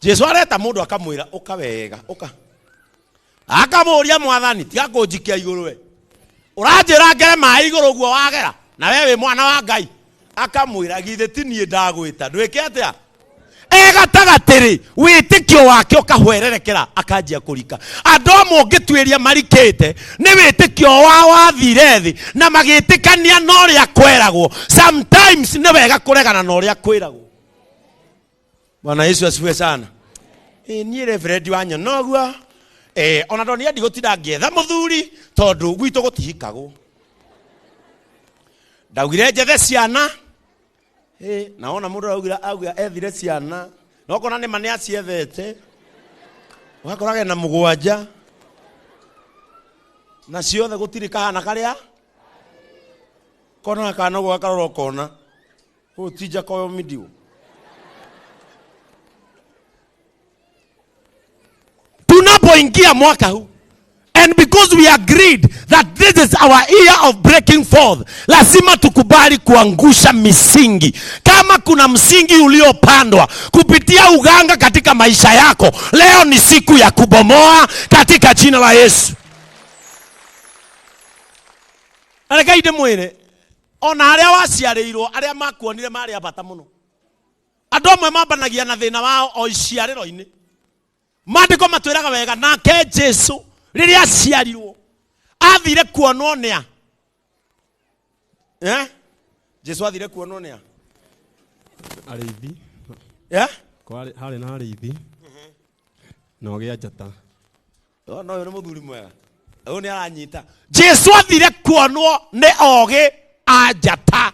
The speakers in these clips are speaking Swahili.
Jesu areta mundu akamwira uka wega uka. Akamuria mwathani tiga kunjikia iguru we. Uranjira ngere mai iguru guo wagera na wewe mwana wa Ngai. Akamwira githe ti nie ndagwita ndwike atia egatagatiri witikio wake ukahwererekera akanjia kurika andu amwe ngitwiria marikite ni witikio wa wathire thi na magitikania no ria kweragwo. Sometimes ni wega kuregana no ria kwiragwo. Bwana Yesu asifiwe sana. Ni Reverend wanyo noguo ona ndo ni ndigutira ngetha muthuri tondu gwitu gutihikagwo. Ndaugire njethe ciana naona mundu augira ethire ciana no kona ni mane aciethete ugakorage na mugwanja na ciothe gutiri kahana karia kona kana gwa karoro kona utija koyo midio. Tunapoingia mwaka huu, and because we agreed that this is our year of breaking forth, lazima tukubali kuangusha misingi. Kama kuna msingi uliopandwa kupitia uganga katika maisha yako, leo ni siku ya kubomoa katika jina la Yesu. Alekaide mwene ona aria waciarirwo aria makuonire mari abata muno. Andu amwe mambanagia na thina wao o iciariro-ini. Mandiko matwiraga wega nake Jesu riria aciarirwo athire kuonwo nia Jesu athire kuonwo nia arithi kwari hari na arithi no gia njata no ni muthuri mwega uyu ni aranyita. Jesu athire kuonwo ni ogi a njata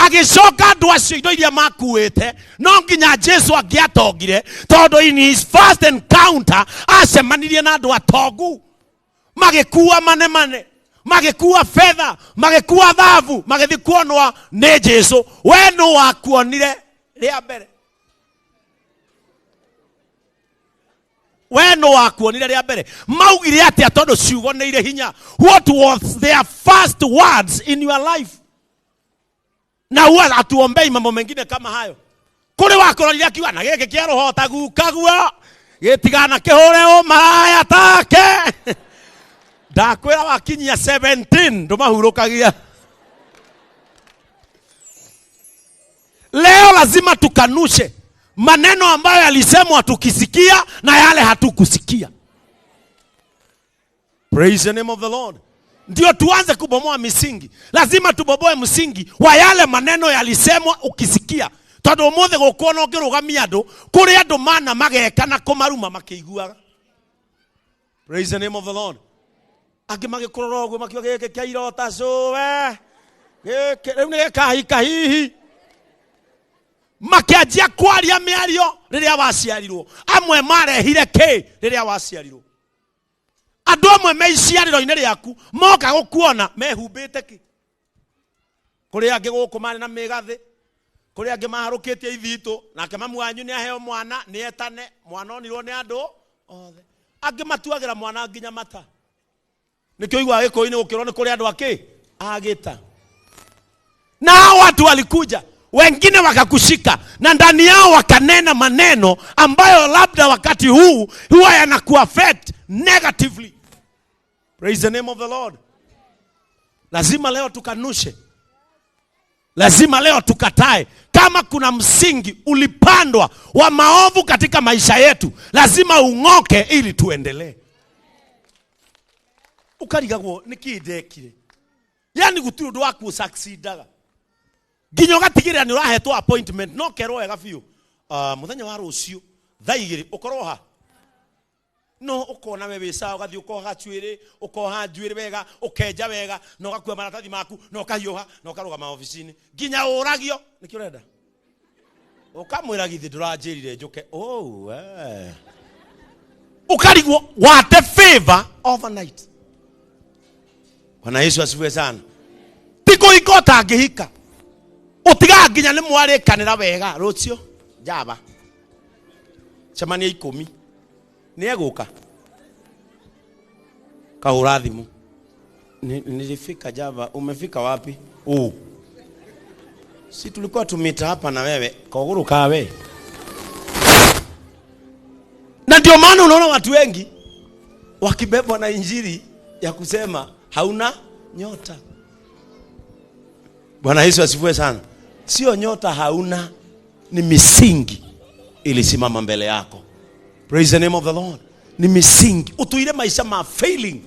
agicoka andu acio indo iria makuite no nginya Jesu angiatongire tondu in his first encounter acemanirie na andu atongu magikuwa mane magikuwa fedha magikuwa thahabu magithi kuonwa ni Jesu. We no wakuonire ria mbere? We no wakuonire ria mbere? Maugire atia tondu ciugo ni ire hinya? What was their first words in your life? Na huwa atuombei mambo mengine kama hayo. Kule wakorania akiwa na geke kia roho tagukaguo gitigana kihure o maraya take ndakwira wakinyia 17 ndumahurukagia. Leo lazima tukanushe maneno ambayo yalisemwa tukisikia na yale hatukusikia. Praise the name of the Lord. Ndio tuanze kubomoa misingi. Lazima tubomoe msingi wa yale maneno yalisemwa ukisikia. Tondu mothe gukona ngirugamia andu kuri andu mana mageka na kumaruma makiguaga. Praise the name of the Lord. Angi magikurora uguo makiwa geke kia irota cowe geke riu ni gikahika hihi makianjia kwaria miario riria waciarirwo. Amwe marehire ki riria waciarirwo. Andu amwe meiciariro-ini riaku moka gukuona mehumbite ki. Kuri angi guku mari na migathi, kuri angi maharukitie ithito nake mamu wanyu ni aheo mwana ni etane mwana onirwo ni andu othe. Angi matuagira mwana nginya mata. Nikio igwa giko-ini gukirwo ni kuri andu aki agita. Na watu walikuja wengine wakakushika na ndani yao wakanena maneno ambayo labda wakati huu huwa yanakuaffect negatively. Praise the name of the Lord. Lazima leo tukanushe. Lazima leo tukatae. Kama kuna msingi ulipandwa wa maovu katika maisha yetu, lazima ung'oke ili tuendelee. Ukarigagwo nikindekire. Yani gutiro ndo waku succeedaga. Ginyo gatigirira ni urahetwo appointment no kero wega biu. Muthenya wa rucio thaa 2 ukorwo ha. No ukona wewe sawa ugathi ukoha chwire ukoha njwire wega ukenja wega no gakua maratathi maku no kahiuha no karuga maofisini ginya uragio niki urenda ukamwira githi ndurajirire njuke ukarigwo what a favor overnight. Bwana Yesu asifiwe sana. Tiko ikota ngihika utiga ginya ni mwarikanira wega rucio jaba chamania 10 ni eguka kahura thimu nilifika Java. Umefika wapi? Si tulikuwa tumita hapa na wewe koguru kawe Na ndio maana unaona watu wengi wakibebwa na injili ya kusema hauna nyota. Bwana Yesu asifiwe sana. Sio nyota hauna, ni misingi ilisimama mbele yako. Praise the name of the Lord. Ni misingi. Utuire maisha ma failing.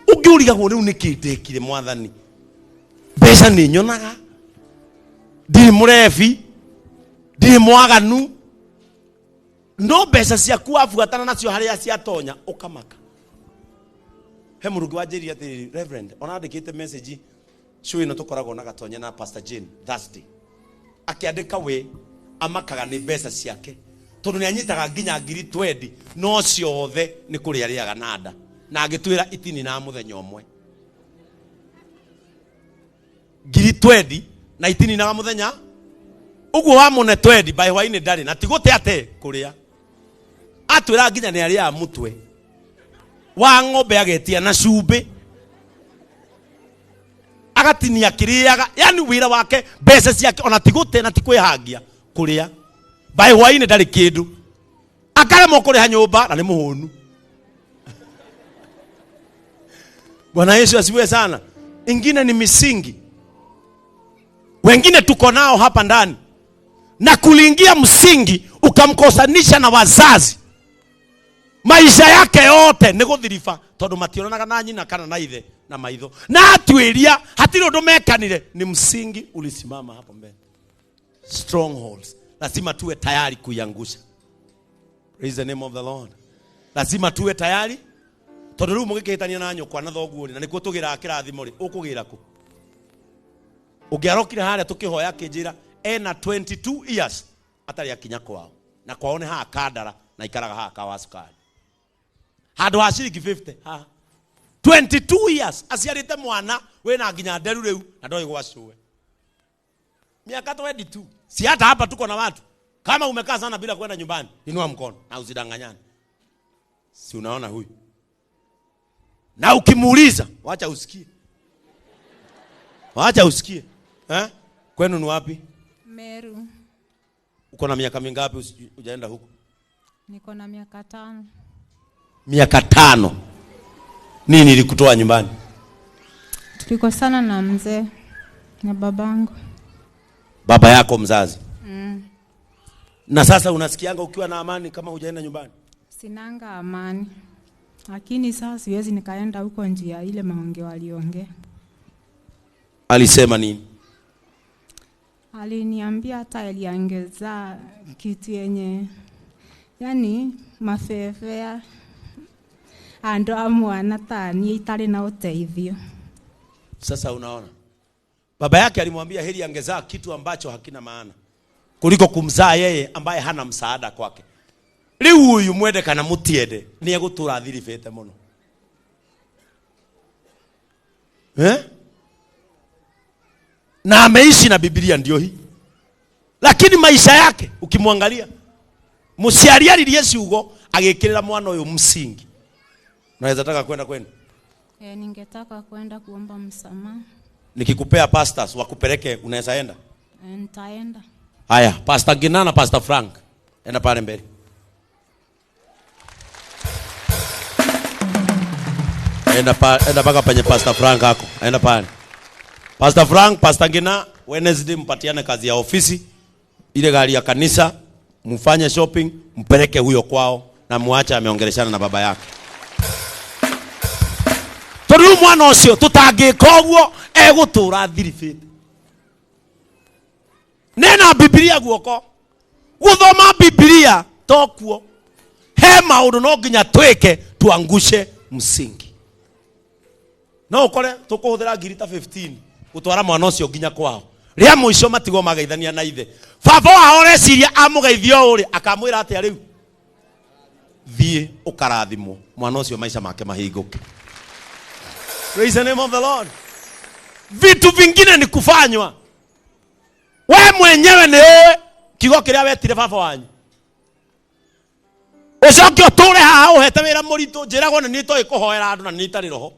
Ugiuriga ngo riu nikindekire mwathani. Besa ni nyonaga. Ndi murefi. Ndi mwaganu. No besa ciaku afuatana nacio haria ciatonya ukamaka. He murugi wa njeri ati Reverend ona andikite message show ino tukoragwo na gatonya na Pastor Jane Thursday. Akiandika we amakaga ni besa ciake. Tondu ni anyitaga nginya 20 no ciothe ni kuria riaga nada na agitwira itini na muthenya omwe 20 na itini na muthenya uguo wa mune 20 by waine ndari na tigote ate kuria atwira nginya ni aria mutwe wa ng'ombe agetia na cumbi agatinia kiriaga, yani wira wake besa ciake ona tigote na tikwihangia kuria by waine ndari kindu akaremo kuriha nyumba na ni muhunu. Bwana Yesu asifiwe sana. Ingine ni misingi. Wengine tuko nao hapa ndani na kuliingia msingi ukamkosanisha na wazazi. Maisha yake yote ni guthirifa tondu mationanaga na nyina kana na ithe na maitho. Na atwiria hatiro ndomekanire ni msingi ulisimama hapo mbele. Strongholds. Lazima tuwe tayari kuiangusha. Praise the name of the Lord. Lazima tuwe tayari. Tondu riu mugikitania na nyokwa na thoguo na nikuo tugira kirathimo ri ukugira ku. Ugiarokire haria tukihoya kinjira ena 22 years atari akinya kwao. Na kwaone ha kadara na ikaraga ha kawa sukari. Hado ha shiringi 50 ha 22 years asiarite mwana we na nginya nderu riu na ndoi gwacue. Miaka 22. Si hata hapa tuko na watu. Kama umekaa sana bila kwenda nyumbani, inua mkono na usidanganyane. Si unaona huyu? Na ukimuuliza, wacha usikie. Wacha usikie. Kwenu ni wapi? Meru. Uko na miaka mingapi hujaenda huko? Niko na miaka 5. Miaka 5. Nini ilikutoa nyumbani? Tulikosana na mzee na babangu. Baba yako mzazi? Na sasa unasikianga ukiwa na amani kama hujaenda nyumbani? Sinanga amani. Lakini sasa siwezi nikaenda huko njia ile maongeo aliongea. Alisema nini? Aliniambia hata aliongeza kitu yenye yani mafefea ando amwana tani itali na uteithio. Sasa unaona? Baba yake alimwambia heri angezaa kitu ambacho hakina maana kuliko kumzaa yeye ambaye hana msaada kwake. Riu huyu mwende kana mutiende ni egutura thirifete muno. Na ameishi na Biblia ndio hii. Lakini maisha yake ukimwangalia musiariaririe ciugo agikirira mwana uyu msingi. Naweza taka kwenda kwenu? Ningetaka kwenda kuomba msamaha. Nikikupea pastors wakupeleke unaweza enda? Nitaenda. Haya, Pastor Gina na Pastor Frank. Enda pale mbele. Enda paka penye Pastor Frank hako. Enda pale. Pastor Frank, Pastor Gina, Wednesday mpatiane kazi ya ofisi. Ile gari ya kanisa, mfanye shopping, mpeleke huyo kwao na muache ameongeleshana na baba yake. Tondu mwana ucio tutangika uguo egutura thirifite. Nena Biblia guoko. Guthoma Biblia tokuo. He maundu no nginya tweke tuangushe msingi. No ukore tukuhuthira ngirita 15 gutwara mwana ucio nginya kwao. Ria muico matigo magaithania na ithe. Baba wao reciria amugeithio uri akamwira ati riu thie ukarathimo mwana ucio maisha make mahinguke. Praise the name of the Lord. Vitu vingine ni kufanywa. We mwenyewe ni kigo kiria wetire baba wanyu. Ucoke uture haha uhete wira muritu njiragwo ni to ikuhoera andu na ni itari roho.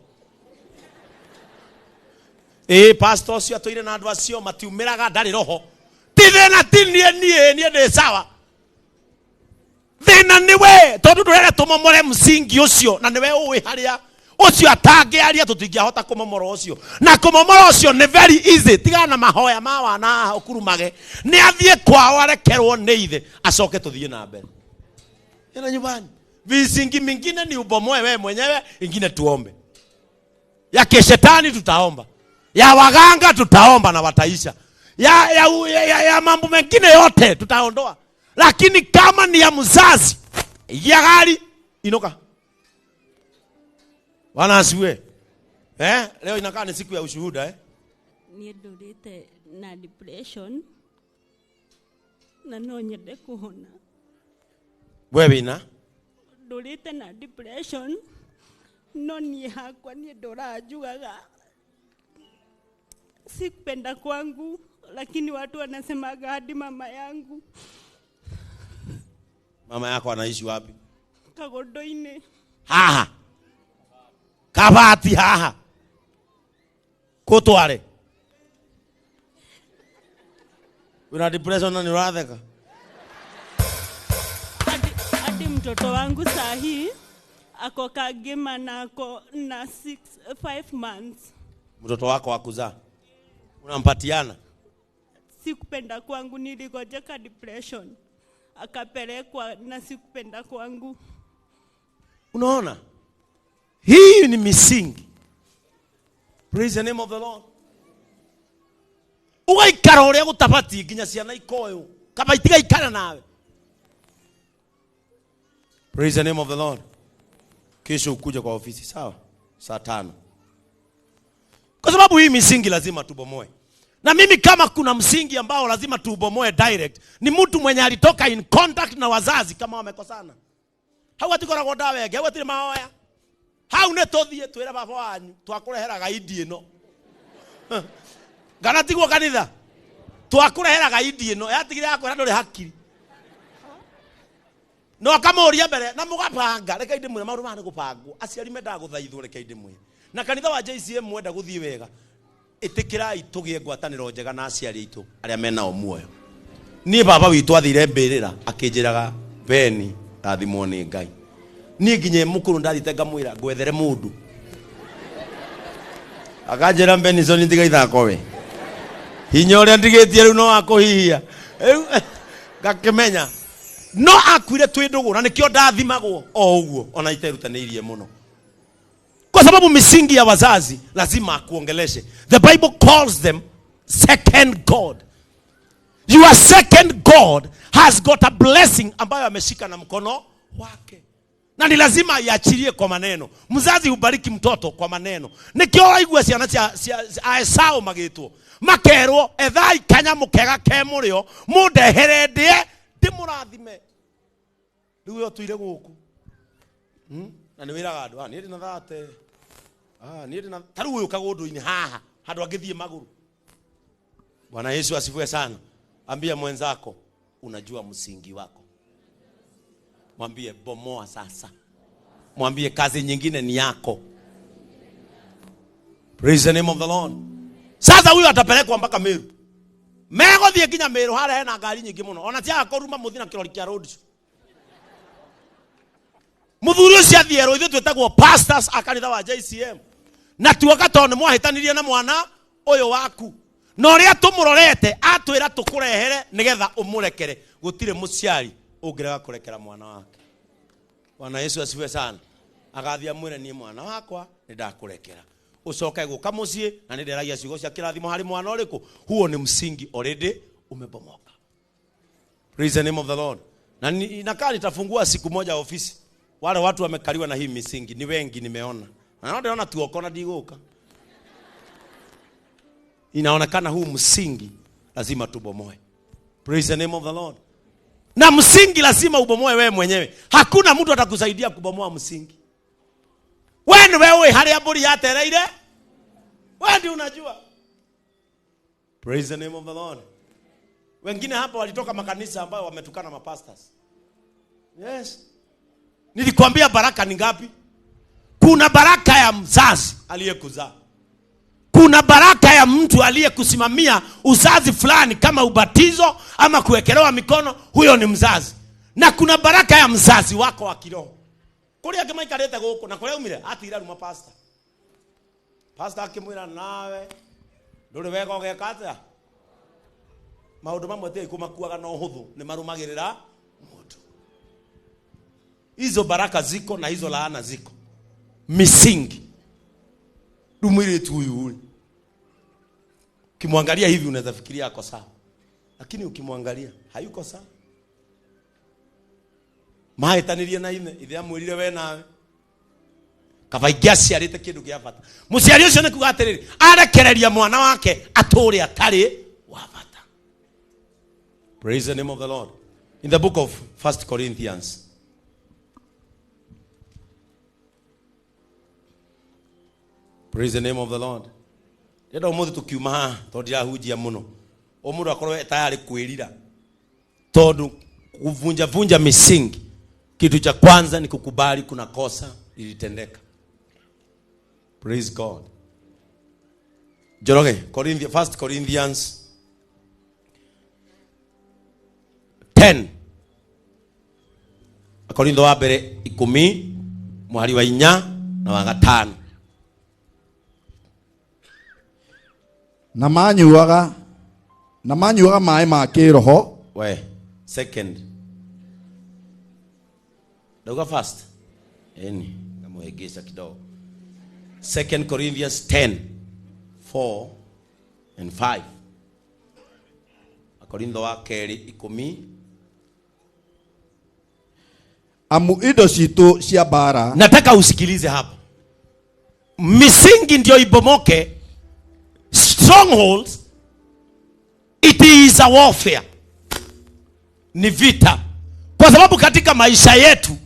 Pastor cio toire na andu acio matiumiraga ndari roho. Tithena tinie nie ni sawa. thina niwe tondu ndurere tumomore msingi ucio na niwe uwi haria ucio atangiaria tutingihota kumomora ucio na kumomora ucio ni very easy. Tigana na mahoya ma wana ukurumage ni athie kwao arekerwo ni ithe acoke tuthie na mbere ina nyumbani. Visingi mingine ni ubomoe wewe mwenyewe, ingine tuombe. Ya keshetani tutaomba, ya waganga tutaomba na wataisha, ya mambo mengine yote tutaondoa. Lakini kama ni ya mzazi ya gari inoka. Bwana asiwe. Leo inakaa ni siku ya ushuhuda Ni ndorite na depression na no nyende kuhona. Wewe ina Ndorite na depression no ni hakwa ni ndorajugaga sikupenda kwangu, lakini watu wanasemaga hadi mama yangu. Mama yako anaishi wapi? Kagodoine. Haha. Kabati haha. Kotware. Una depression na niradheka. Hadi mtoto wangu sahi ako kagema na ako na 5 months. Mtoto wako wakuzaa unampatiana? Sikupenda kwangu, niligojeka depression akapelekwa na sikupenda kwangu. Unaona, hii ni misingi. Praise the name of the Lord. Ugaikara uria gutabati nginya ciana ikoyo kaba itiga ikara nawe. Praise the name of the Lord. Kesho ukuje kwa ofisi sawa saa 5. Kwa sababu hii misingi lazima tubomoe. Na mimi kama kuna msingi ambao lazima tubomoe direct, ni mtu mwenye alitoka in contact na wazazi kama wamekosana. Hawa tikora goda wege, hawa tiri maoya. Hau ne tothie twira baba wanyu, twakureheraga idi ino. Gana tigwo kanitha. Twakureheraga idi ino, yatigire yakora ndore hakiri. No akamoria mbere na mugapanga, reka inde mwe mauru mane gupangwo. Aciari menda guthaithwo reka inde mwe. Na kanitha wa JCM mwenda guthie wega. Itikirai tugie ngwataniro njega na aciari aitu aria mena omuoyo. Ni baba witu athire mbirira akinjiraga Beni rathimwo ni Ngai. Ni nginye mukuru ndathite ngamwira gwethere mundu. Akanjira Benison ndiga ithako we. Hinya uria ndigitie riu no akuhihia. Gakimenya. No akwire twindugu na nikio ndathimagwo o uguo ona iterutanirie muno. Kwa sababu misingi ya wazazi lazima akuongeleshe. The Bible calls them second God. Your second God has got a blessing ambayo ameshika na mkono wake. Na ni lazima iachilie kwa maneno. Mzazi hubariki mtoto kwa maneno. Nikio waigua ciana cia Esau magitwo. Makerwo ethai kanya mukega ke murio mundehere ndie ndimurathime. Riu yo tuire guku. Na ni wiraga andu ni na thate. Ni na taru uyu kagundu-ini haha handu angithie maguru. Bwana Yesu asifiwe sana. Ambia mwenzako unajua msingi wako. Mwambie bomoa sasa. Mwambie kazi nyingine ni yako. Praise the name of the Lord. Sasa huyu atapelekwa mpaka Meru. Mego thie kinya Meru hara hena ngari nyingi muno. Ona tia akoruma muthina kirori kia road. Muthuri ucio athiero ithu twetagwo pastors akanitha wa JCM. Na tuoka tone mwahitanirie na mwana uyu waku. No ria tumurorete atwira tukurehere nigetha umurekere. Gutire muciari ungirega kurekera mwana wake. Bwana Yesu asifiwe sana. Agathia mwire ni mwana wakwa nindakurekera. Ucoke guka mucie na ndiragia ciugo cia kirathimo hari mwana uriku. Huo ni msingi already umebomoka. Praise the name of the Lord. Na inakaa nitafungua siku moja ofisi. Wale watu wamekaliwa na hii misingi ni wengi nimeona. Na naona tuokona diguka. Inaonekana huu msingi lazima tubomoe. Praise the name of the Lord. Na msingi lazima ubomoe wewe mwenyewe. Hakuna mtu atakusaidia kubomoa msingi. Wewe haria mburi yatereire. Wewe ndio unajua. Praise the name of the Lord. Wengine hapa walitoka makanisa ambayo wametukana mapastors. Yes. Nilikwambia baraka ni ngapi? Kuna baraka ya mzazi aliyekuzaa. Kuna baraka ya mtu aliyekusimamia uzazi fulani kama ubatizo ama kuwekelewa mikono, huyo ni mzazi. na kuna baraka ya mzazi wako wa kiroho. Kuria kama ikarete guko na kuria umire atira ruma pastor. Pastor akimwira nawe nduri wega ogekata. Maundu mamwe te kumakuaga no huthu ni marumagirira mundu. Hizo baraka ziko na hizo laana ziko. Misingi. Dumwire tu huyu. Ukimwangalia hivi unaweza fikiria ako sawa. Lakini ukimwangalia hayuko sawa. Mahitanirie na ithe amwirire we nawe. Kavaingia ciarite kindu gia bata. Muciari ucio ni kuga atiriri arekereria mwana wake aturi atari wa bata. Praise the name of the Lord. In the book of 1 Corinthians. Praise the name of the Lord. Yenda umuthi tukiuma tondira hujia muno. Omundu akorwe tayari kwirira. Tondu kuvunja misingi. Kitu cha kwanza ni kukubali kuna kosa lilitendeka. Praise God. Joroge, 1 Corinthians 10. Korintho wa mbere 10 mwari wa 4 na wa 5. Na manyuaga mai ma kiroho. We, second. Dauga first. Eni, namuegeza kidogo. 2 Corinthians 10, 4 and 5. Korintho wa keri 10. Amu ido citu cia bara. Nataka usikilize hapo. Misingi ndio ibomoke. Strongholds, it is a warfare. Ni vita. Kwa sababu katika maisha yetu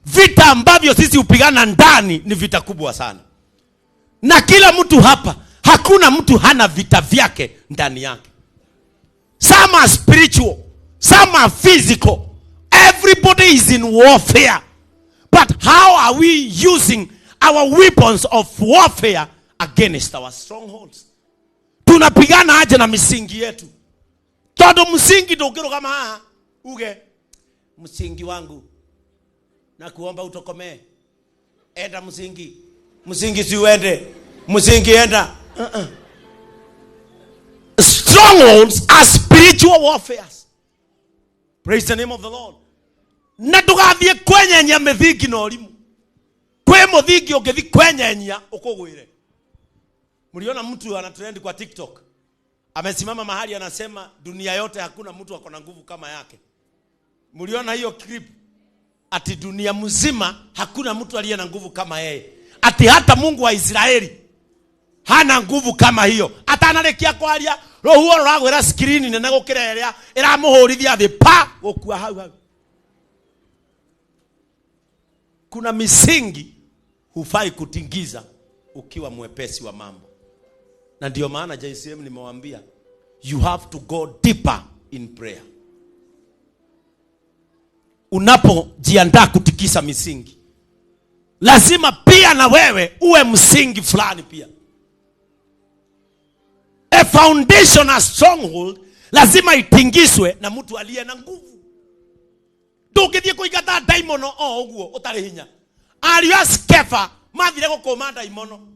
vita ambavyo sisi upigana ndani ni vita kubwa sana. Na kila mtu hapa, hakuna mtu hana vita vyake ndani yake. Some are spiritual, some are physical. Everybody is in warfare. But how are we using our weapons of warfare against our strongholds? Tunapigana aje na misingi yetu? Todo msingi ndugiro kama haha uge msingi wangu na kuomba utokome. Enda msingi. Msingi si uende. Msingi enda. Strongholds are spiritual warfares. Praise the name of the Lord. Na tugathie kwenyenya mithigi na orimu. Kwe muthigi ungithi kwenyenya ukugwire. Mliona mtu ana trend kwa TikTok. Amesimama mahali anasema dunia yote hakuna mtu ako na nguvu kama yake. Mliona hiyo clip? Ati dunia mzima hakuna mtu aliye na nguvu kama yeye. Ati hata Mungu wa Israeli hana nguvu kama hiyo. Ata analekia kwaria rohuo rwagwira screen nene gukira iria iramuhurithia thi pa gukua hau. Kuna misingi hufai kutingiza ukiwa mwepesi wa mambo. Na ndio maana JCM nimewaambia you have to go deeper in prayer. Unapojiandaa kutikisa misingi, lazima pia na wewe uwe msingi fulani pia. A foundation, a stronghold, lazima itingiswe na mtu aliye na nguvu. Ndungithie kuigata daimono uguo utari hinya. Ariwa Skefa mathire gukoma daimono.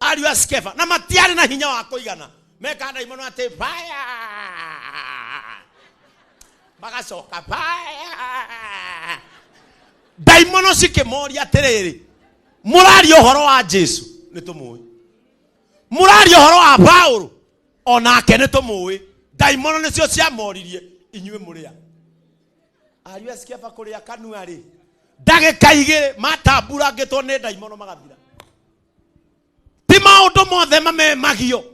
Ariwa Skefa na matiari na hinya wa kuigana. Meka daimono ate fire. Bagacoka fire. Daimono sikemori atiriri. Murari uhoro wa Jesu nitumuwi. Murari uhoro wa Paulo onake nitumuwi. Daimono nicio cia moririe inywe muria. Ariwa Skefa kuria kanuari. Ndagika igire matambura ngitwo ni daimono magathira. Ti maundu mothe magio.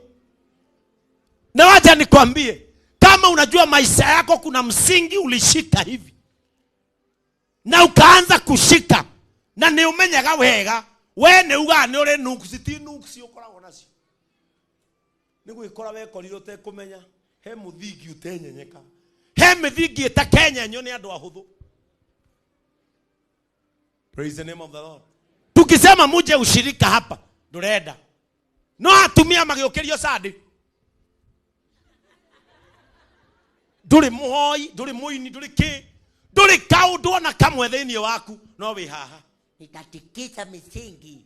Na wacha nikwambie, kama unajua maisha yako kuna msingi ulishika hivi na ukaanza kushika na ni umenyaga wega, we ni uga ni uri nuksiti nuksi ukoragwo nacio. Ni gwikora we koriro te kumenya he muthingi utenyenyeka. He mithingi itakenyenyo ni andu ahuthu. Praise the name of the Lord. Tukisema muje ushirika hapa ndurenda. No atumia magiokerio sadi. Nduri muhoi, nduri muini, nduri ki. Nduri kaundu na kamwe thiini waku no wi haha. Nitatikisa misingi.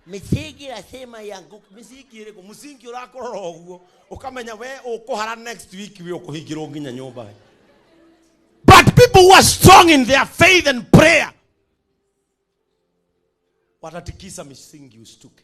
Misingi nasema yangu. Misingi iriku musingi urakorora uguo ukamenya we ukuhara next week we ukuhingirwo nginya nyumba. But people who are strong in their faith and prayer watatikisa misingi ustuke.